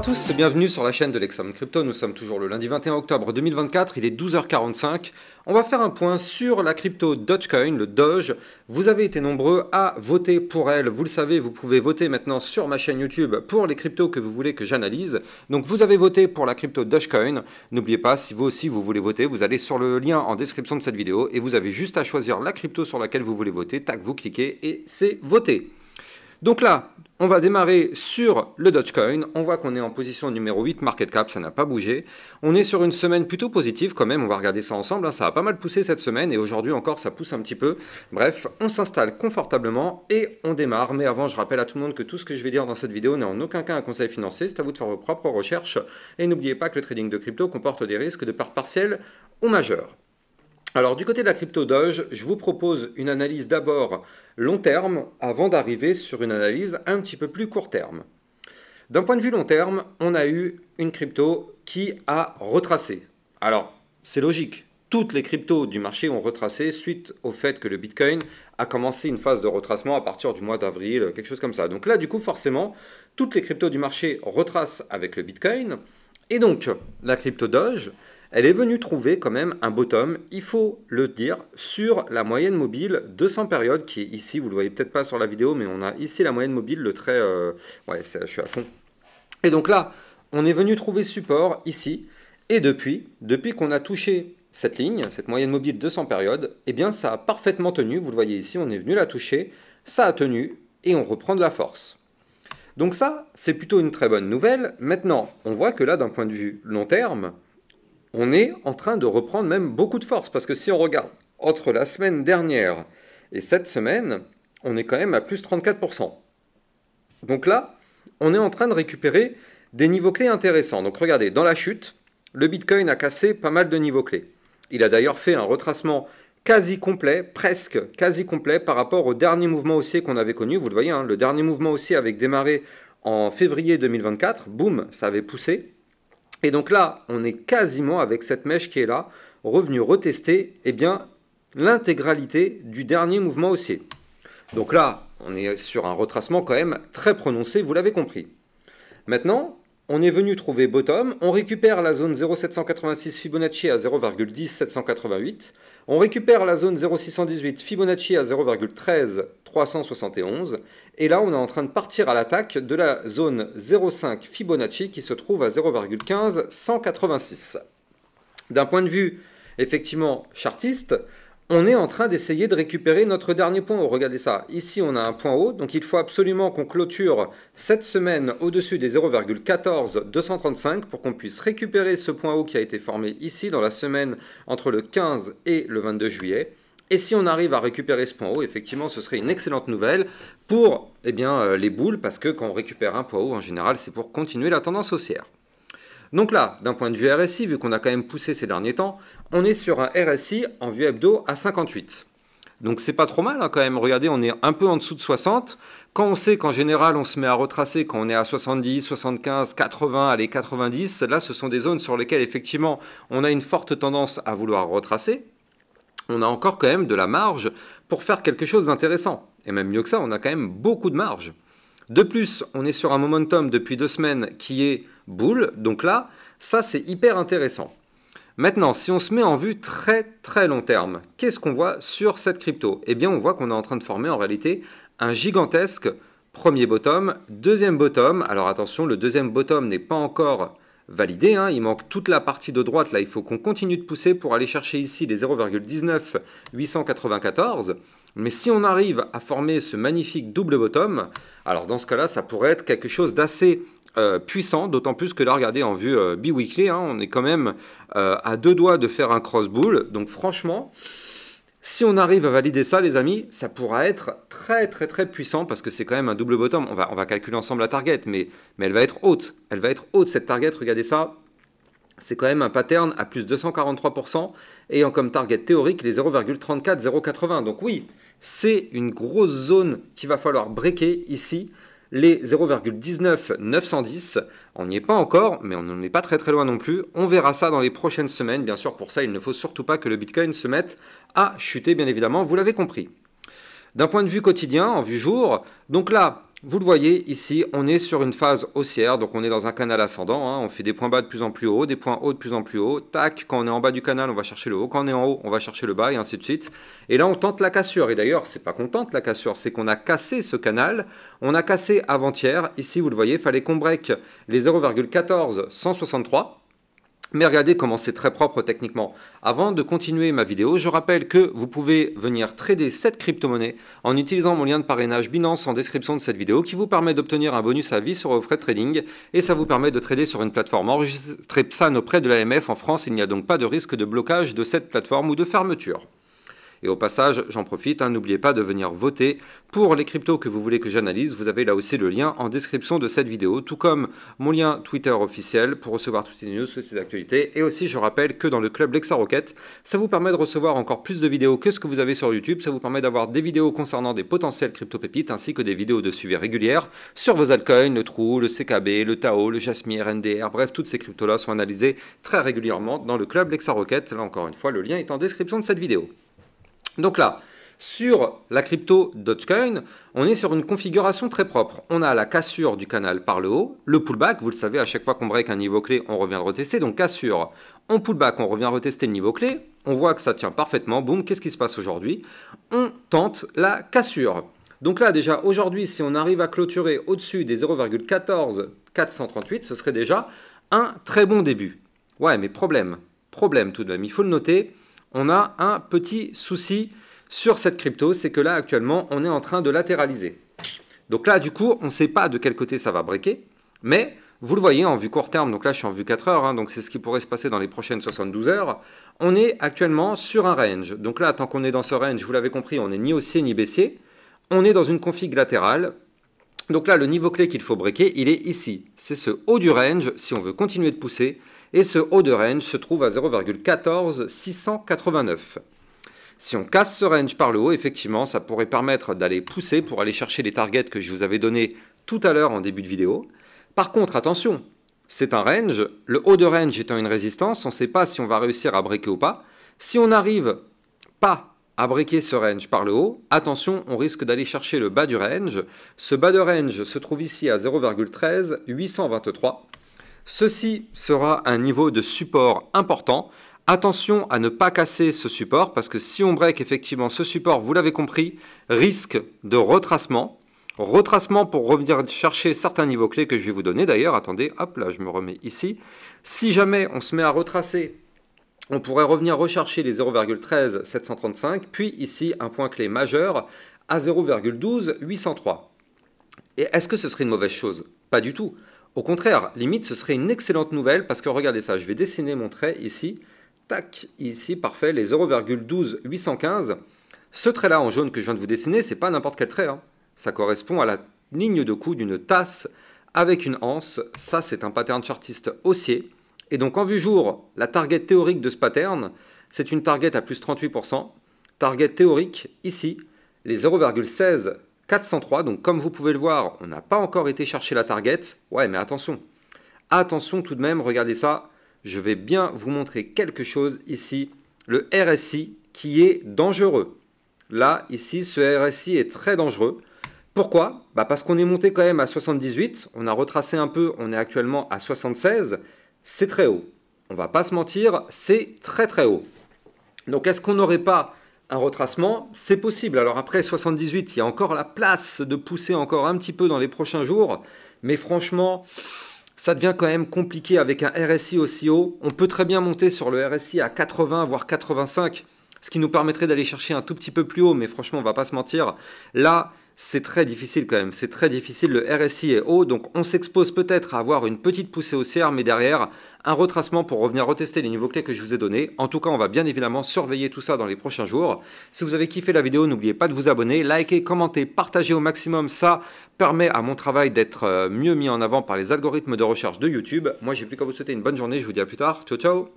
Bonjour à tous et bienvenue sur la chaîne de l'Examen Crypto. Nous sommes toujours le lundi 21 octobre 2024, il est 12h45. On va faire un point sur la crypto Dogecoin, le Doge. Vous avez été nombreux à voter pour elle. Vous le savez, vous pouvez voter maintenant sur ma chaîne YouTube pour les cryptos que vous voulez que j'analyse. Donc vous avez voté pour la crypto Dogecoin. N'oubliez pas, si vous aussi vous voulez voter, vous allez sur le lien en description de cette vidéo et vous avez juste à choisir la crypto sur laquelle vous voulez voter. Tac, vous cliquez et c'est voté. Donc là, on va démarrer sur le Dogecoin. On voit qu'on est en position numéro 8, market cap, ça n'a pas bougé. On est sur une semaine plutôt positive quand même, on va regarder ça ensemble. Ça a pas mal poussé cette semaine et aujourd'hui encore ça pousse un petit peu. Bref, on s'installe confortablement et on démarre. Mais avant, je rappelle à tout le monde que tout ce que je vais dire dans cette vidéo n'est en aucun cas un conseil financier. C'est à vous de faire vos propres recherches. Et n'oubliez pas que le trading de crypto comporte des risques de part partielle ou majeure. Alors du côté de la crypto Doge, je vous propose une analyse d'abord long terme avant d'arriver sur une analyse un petit peu plus court terme. D'un point de vue long terme, on a eu une crypto qui a retracé. Alors c'est logique, toutes les cryptos du marché ont retracé suite au fait que le Bitcoin a commencé une phase de retracement à partir du mois d'avril, quelque chose comme ça. Donc là du coup forcément, toutes les cryptos du marché retracent avec le Bitcoin et donc la crypto Doge, elle est venue trouver quand même un bottom, il faut le dire, sur la moyenne mobile 200 périodes, qui est ici, vous ne le voyez peut-être pas sur la vidéo, mais on a ici la moyenne mobile, le trait, ouais, je suis à fond. Et donc là, on est venu trouver support ici, et depuis qu'on a touché cette ligne, cette moyenne mobile 200 périodes, eh bien ça a parfaitement tenu, vous le voyez ici, on est venu la toucher, ça a tenu, et on reprend de la force. Donc ça, c'est plutôt une très bonne nouvelle. Maintenant, on voit que là, d'un point de vue long terme, on est en train de reprendre même beaucoup de force, parce que si on regarde entre la semaine dernière et cette semaine, on est quand même à plus 34%. Donc là, on est en train de récupérer des niveaux clés intéressants. Donc regardez, dans la chute, le Bitcoin a cassé pas mal de niveaux clés. Il a d'ailleurs fait un retracement quasi complet, presque quasi complet par rapport au dernier mouvement haussier qu'on avait connu. Vous le voyez, hein, le dernier mouvement haussier avait démarré en février 2024. Boum, ça avait poussé. Et donc là, on est quasiment, avec cette mèche qui est là, revenu retester l'intégralité du dernier mouvement haussier. Donc là, on est sur un retracement quand même très prononcé, vous l'avez compris. Maintenant, on est venu trouver bottom, on récupère la zone 0,786 Fibonacci à 0,10788, on récupère la zone 0,618 Fibonacci à 0,13371, et là on est en train de partir à l'attaque de la zone 0,5 Fibonacci qui se trouve à 0,15186. D'un point de vue effectivement chartiste, on est en train d'essayer de récupérer notre dernier point haut. Regardez ça, ici on a un point haut, donc il faut absolument qu'on clôture cette semaine au-dessus des 0,14235 pour qu'on puisse récupérer ce point haut qui a été formé ici dans la semaine entre le 15 et le 22 juillet. Et si on arrive à récupérer ce point haut, effectivement ce serait une excellente nouvelle pour les bulles, parce que quand on récupère un point haut, en général c'est pour continuer la tendance haussière. Donc là, d'un point de vue RSI, vu qu'on a quand même poussé ces derniers temps, on est sur un RSI en vue hebdo à 58. Donc c'est pas trop mal hein, quand même, regardez, on est un peu en dessous de 60. Quand on sait qu'en général on se met à retracer quand on est à 70, 75, 80, allez 90, là ce sont des zones sur lesquelles effectivement on a une forte tendance à vouloir retracer. On a encore quand même de la marge pour faire quelque chose d'intéressant. Et même mieux que ça, on a quand même beaucoup de marge. De plus, on est sur un momentum depuis 2 semaines qui est bull, donc là, ça c'est hyper intéressant. Maintenant, si on se met en vue très très long terme, qu'est-ce qu'on voit sur cette crypto? Eh bien, on voit qu'on est en train de former en réalité un gigantesque premier bottom, deuxième bottom. Alors attention, le deuxième bottom n'est pas encore validé, hein. Il manque toute la partie de droite, là il faut qu'on continue de pousser pour aller chercher ici les 0,19894. Mais si on arrive à former ce magnifique double bottom, alors dans ce cas-là, ça pourrait être quelque chose d'assez puissant, d'autant plus que là, regardez, en vue bi-weekly, hein, on est quand même à 2 doigts de faire un cross bull. Donc franchement, si on arrive à valider ça, les amis, ça pourra être très très très puissant parce que c'est quand même un double bottom. On va calculer ensemble la target, mais elle va être haute. Elle va être haute cette target, regardez ça. C'est quand même un pattern à plus 243%, ayant comme target théorique les 0,34080. Donc oui, c'est une grosse zone qu'il va falloir breaker ici. Les 0,19910, on n'y est pas encore, mais on n'en est pas très très loin non plus. On verra ça dans les prochaines semaines. Bien sûr, pour ça, il ne faut surtout pas que le Bitcoin se mette à chuter, bien évidemment, vous l'avez compris. D'un point de vue quotidien, en vue jour, donc là, vous le voyez ici, on est sur une phase haussière, donc on est dans un canal ascendant, hein, on fait des points bas de plus en plus haut, des points hauts de plus en plus haut, tac, quand on est en bas du canal, on va chercher le haut, quand on est en haut, on va chercher le bas, et ainsi de suite. Et là, on tente la cassure, et d'ailleurs, c'est pas qu'on tente la cassure, c'est qu'on a cassé ce canal, on a cassé avant-hier, ici, vous le voyez, il fallait qu'on break les 0,14163, mais regardez comment c'est très propre techniquement. Avant de continuer ma vidéo, je rappelle que vous pouvez venir trader cette crypto-monnaie en utilisant mon lien de parrainage Binance en description de cette vidéo qui vous permet d'obtenir un bonus à vie sur vos frais de trading et ça vous permet de trader sur une plateforme enregistrée PSAN auprès de l'AMF en France. Il n'y a donc pas de risque de blocage de cette plateforme ou de fermeture. Et au passage, j'en profite, n'oubliez pas de venir voter pour les cryptos que vous voulez que j'analyse. Vous avez là aussi le lien en description de cette vidéo, tout comme mon lien Twitter officiel pour recevoir toutes les news, toutes les actualités. Et aussi, je rappelle que dans le club Lexa Rocket, ça vous permet de recevoir encore plus de vidéos que ce que vous avez sur YouTube. Ça vous permet d'avoir des vidéos concernant des potentiels crypto-pépites ainsi que des vidéos de suivi régulières sur vos altcoins, le True, le CKB, le Tao, le Jasmine, NDR. Bref, toutes ces cryptos-là sont analysées très régulièrement dans le club Lexa Rocket. Là, encore une fois, le lien est en description de cette vidéo. Donc là, sur la crypto Dogecoin, on est sur une configuration très propre. On a la cassure du canal par le haut, le pullback, vous le savez, à chaque fois qu'on break un niveau clé, on revient le retester. Donc cassure, on pullback, on revient retester le niveau clé. On voit que ça tient parfaitement. Boum, qu'est-ce qui se passe aujourd'hui? On tente la cassure. Donc là, déjà, aujourd'hui, si on arrive à clôturer au-dessus des 0,14438, ce serait déjà un très bon début. Ouais, mais problème tout de même, il faut le noter. On a un petit souci sur cette crypto, c'est que là actuellement on est en train de latéraliser. Donc là du coup on ne sait pas de quel côté ça va breaker, mais vous le voyez en vue court terme, donc là je suis en vue 4 heures, donc c'est ce qui pourrait se passer dans les prochaines 72 heures, on est actuellement sur un range. Donc là tant qu'on est dans ce range, vous l'avez compris, on n'est ni haussier ni baissier, on est dans une config latérale. Donc là le niveau clé qu'il faut breaker, il est ici, c'est ce haut du range si on veut continuer de pousser. Et ce haut de range se trouve à 0,14689. Si on casse ce range par le haut, effectivement, ça pourrait permettre d'aller pousser pour aller chercher les targets que je vous avais donnés tout à l'heure en début de vidéo. Par contre, attention, c'est un range. Le haut de range étant une résistance, on ne sait pas si on va réussir à breaker ou pas. Si on n'arrive pas à breaker ce range par le haut, attention, on risque d'aller chercher le bas du range. Ce bas de range se trouve ici à 0,13823. Ceci sera un niveau de support important. Attention à ne pas casser ce support parce que si on break effectivement ce support, vous l'avez compris, risque de retracement. Retracement pour revenir chercher certains niveaux clés que je vais vous donner. D'ailleurs, attendez, hop là, je me remets ici. Si jamais on se met à retracer, on pourrait revenir rechercher les 0,13735, puis ici un point clé majeur à 0,12803. Et est-ce que ce serait une mauvaise chose? Pas du tout. Au contraire, limite, ce serait une excellente nouvelle parce que regardez ça, je vais dessiner mon trait ici. Tac, ici, parfait, les 0,12815. Ce trait-là en jaune que je viens de vous dessiner, c'est pas n'importe quel trait. Ça correspond à la ligne de coup d'une tasse avec une anse. Ça, c'est un pattern chartiste haussier. Et donc, en vue jour, la target théorique de ce pattern, c'est une target à plus 38%. Target théorique, ici, les 0,16 403, donc comme vous pouvez le voir, on n'a pas encore été chercher la target. Ouais, mais attention. Attention tout de même, regardez ça. Je vais bien vous montrer quelque chose ici. Le RSI qui est dangereux. Là, ici, ce RSI est très dangereux. Pourquoi? Parce qu'on est monté quand même à 78. On a retracé un peu, on est actuellement à 76. C'est très haut. On ne va pas se mentir, c'est très très haut. Donc est-ce qu'on n'aurait pas un retracement? C'est possible. Alors après 78, il y a encore la place de pousser encore un petit peu dans les prochains jours. Mais franchement, ça devient quand même compliqué avec un RSI aussi haut. On peut très bien monter sur le RSI à 80, voire 85, ce qui nous permettrait d'aller chercher un tout petit peu plus haut. Mais franchement, on ne va pas se mentir. Là, c'est très difficile quand même. C'est très difficile. Le RSI est haut. Donc on s'expose peut-être à avoir une petite poussée haussière, mais derrière, un retracement pour revenir retester les niveaux clés que je vous ai donnés. En tout cas, on va bien évidemment surveiller tout ça dans les prochains jours. Si vous avez kiffé la vidéo, n'oubliez pas de vous abonner, liker, commenter, partager au maximum. Ça permet à mon travail d'être mieux mis en avant par les algorithmes de recherche de YouTube. Moi, j'ai plus qu'à vous souhaiter une bonne journée. Je vous dis à plus tard. Ciao, ciao!